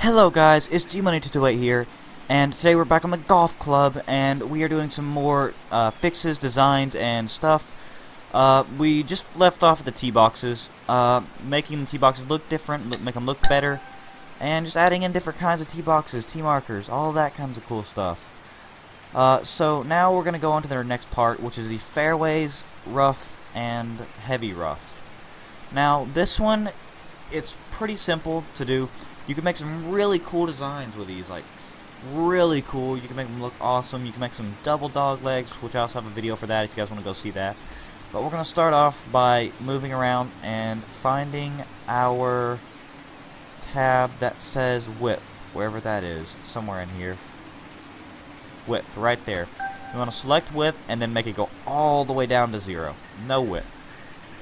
Hello guys, it's GMoney228 here, and today we're back on the golf club, and we are doing some more fixes, designs, and stuff. We just left off at the tee boxes, making the tee boxes look different, make them look better, and just adding in different kinds of tee boxes, tee markers, all that kinds of cool stuff. So now we're going to go on to the next part, which is the fairways, rough, and heavy rough. Now this one, it's pretty simple to do. You can make some really cool designs with these, like really cool. You can make them look awesome. You can make some double dog legs, which I also have a video for that if you guys want to go see that. But we're going to start off by moving around and finding our tab that says width, wherever that is, somewhere in here. Width, right there. You want to select width and then make it go all the way down to 0. No width.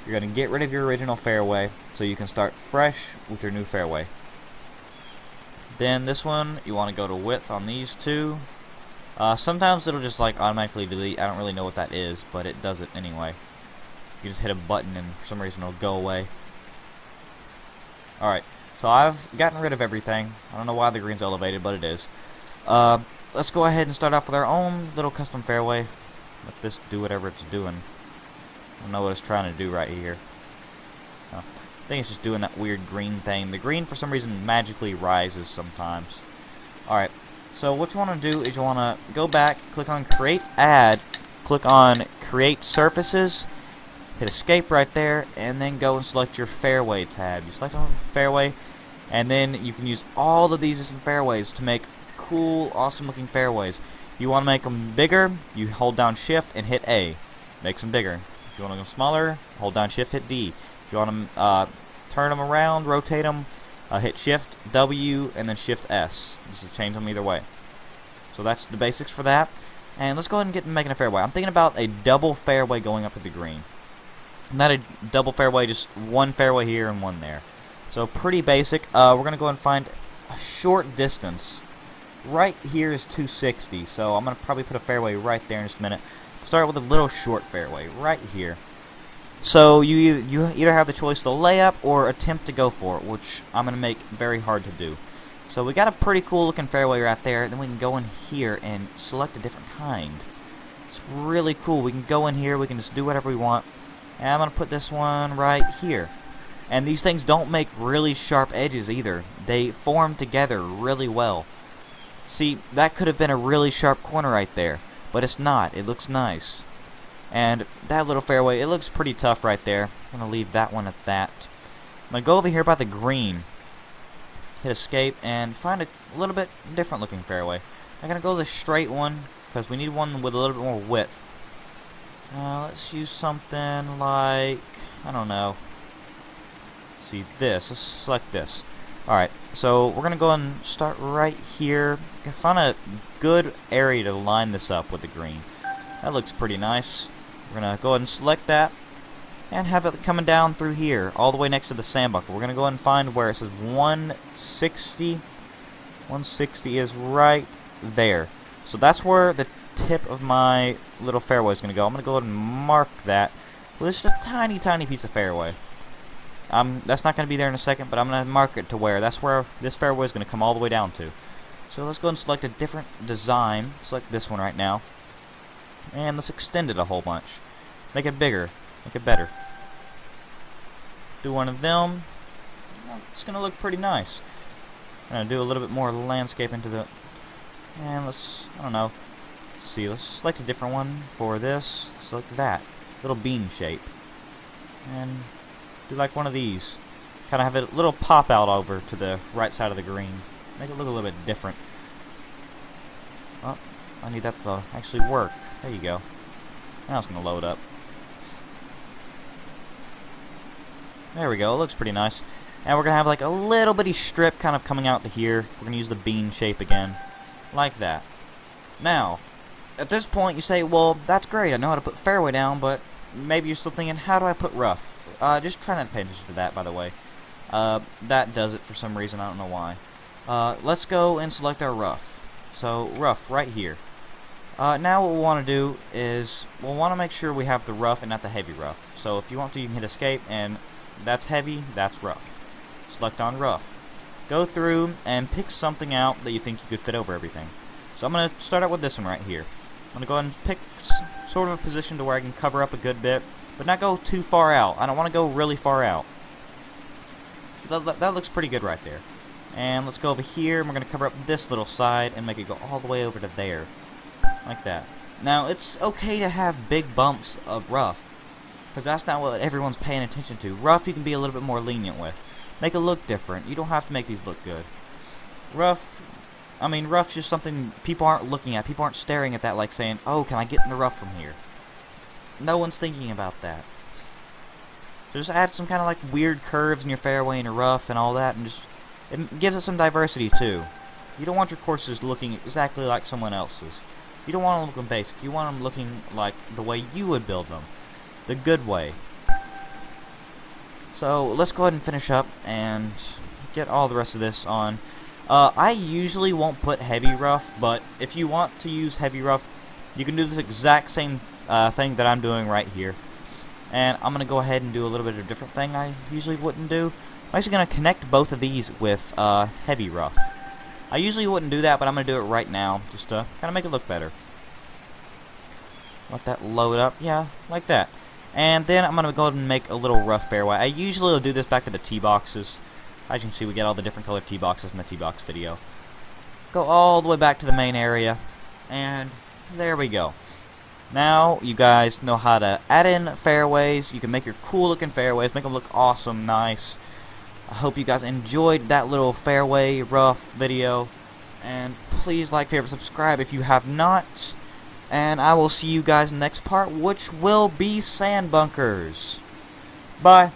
You're going to get rid of your original fairway so you can start fresh with your new fairway. Then this one, you want to go to width on these two. Sometimes it'll just like automatically delete. I don't really know what that is, but it does it anyway. You just hit a button and for some reason it'll go away. Alright, so I've gotten rid of everything. I don't know why the green's elevated, but it is. Let's go ahead and start off with our own little custom fairway. Let this do whatever it's doing. I don't know what it's trying to do right here. I think it's just doing that weird green thing. The green for some reason magically rises sometimes. Alright, so what you want to do is you want to go back, click on create add, click on create surfaces, hit escape right there, and then go and select your fairway tab. You select on fairway, and then you can use all of these as fairways to make cool, awesome looking fairways. If you want to make them bigger, you hold down shift and hit A. Makes them bigger. If you want to go smaller, hold down shift, hit D. If you want to turn them around, rotate them, hit shift W and then shift S. Just to change them either way. So that's the basics for that. And let's go ahead and get making a fairway. I'm thinking about a double fairway going up to the green. Not a double fairway, just one fairway here and one there. So pretty basic. We're going to go and find a short distance. Right here is 260, so I'm going to probably put a fairway right there in just a minute. Start with a little short fairway right here. So you either have the choice to lay up or attempt to go for it, which I'm going to make very hard to do. So we got a pretty cool looking fairway right there. Then we can go in here and select a different kind. It's really cool. We can go in here, we can just do whatever we want. And I'm going to put this one right here. And these things don't make really sharp edges either. They form together really well. See, that could have been a really sharp corner right there, but it's not. It looks nice. And that little fairway, it looks pretty tough right there. I'm going to leave that one at that. I'm going to go over here by the green, hit escape, and find a little bit different looking fairway. I'm going to go the straight one, because we need one with a little bit more width. Let's use something like, I don't know. See this, let's select this. Alright, so we're going to go and start right here. Find a good area to line this up with the green. That looks pretty nice. We're going to go ahead and select that and have it coming down through here, all the way next to the sand bucket. We're going to go ahead and find where it says 160. 160 is right there. So that's where the tip of my little fairway is going to go. I'm going to go ahead and mark that with just a tiny, tiny piece of fairway. That's not going to be there in a second, but I'm going to mark it to where that's where this fairway is going to come all the way down to. So let's go ahead and select a different design. Select this one right now. And let's extend it a whole bunch. Make it bigger. Make it better. Do one of them. It's going to look pretty nice. I'm going to do a little bit more landscape into the... And let's, I don't know. Let's see, let's select a different one for this. Select that. Little bean shape. And do like one of these. Kind of have a little pop out over to the right side of the green. Make it look a little bit different. Oh, I need that to actually work. There you go. Now it's going to load up. There we go. It looks pretty nice. And we're going to have like a little bitty strip kind of coming out to here. We're going to use the bean shape again. Like that. Now, at this point you say, well, that's great. I know how to put fairway down, but maybe you're still thinking, how do I put rough? Just try not to pay attention to that, by the way. That does it for some reason. I don't know why. Let's go and select our rough. So, rough right here. Now what we want to do is we'll want to make sure we have the rough and not the heavy rough. So if you want to, you can hit escape, and that's heavy, that's rough. Select on rough. go through and pick something out that you think you could fit over everything. So I'm going to start out with this one right here. I'm going to go ahead and pick sort of a position to where I can cover up a good bit, but not go too far out. I don't want to go really far out. So that looks pretty good right there. And let's go over here, and we're going to cover up this little side and make it go all the way over to there. Like that. Now, it's okay to have big bumps of rough, because that's not what everyone's paying attention to. Rough you can be a little bit more lenient with. Make it look different. You don't have to make these look good. Rough's just something people aren't looking at. People aren't staring at that like saying, oh, can I get in the rough from here? No one's thinking about that. So just add some kind of like weird curves in your fairway and your rough and all that, and just it gives it some diversity too. You don't want your courses looking exactly like someone else's. You don't want them looking basic. You want them looking like the way you would build them. The good way. So let's go ahead and finish up and get all the rest of this on. I usually won't put heavy rough, but if you want to use heavy rough, you can do this exact same thing that I'm doing right here. And I'm going to go ahead and do a little bit of a different thing I usually wouldn't do. I'm actually going to connect both of these with heavy rough. I usually wouldn't do that, but I'm going to do it right now, just to kind of make it look better. Let that load up, yeah, like that. And then I'm going to go ahead and make a little rough fairway. I usually will do this back to the tee boxes. As you can see, we get all the different colored tee boxes in the tee box video. Go all the way back to the main area, and there we go. Now you guys know how to add in fairways. You can make your cool looking fairways, make them look awesome, nice. I hope you guys enjoyed that little fairway rough video, and please like, favorite, subscribe if you have not. And I will see you guys in the next part, which will be sand bunkers. Bye.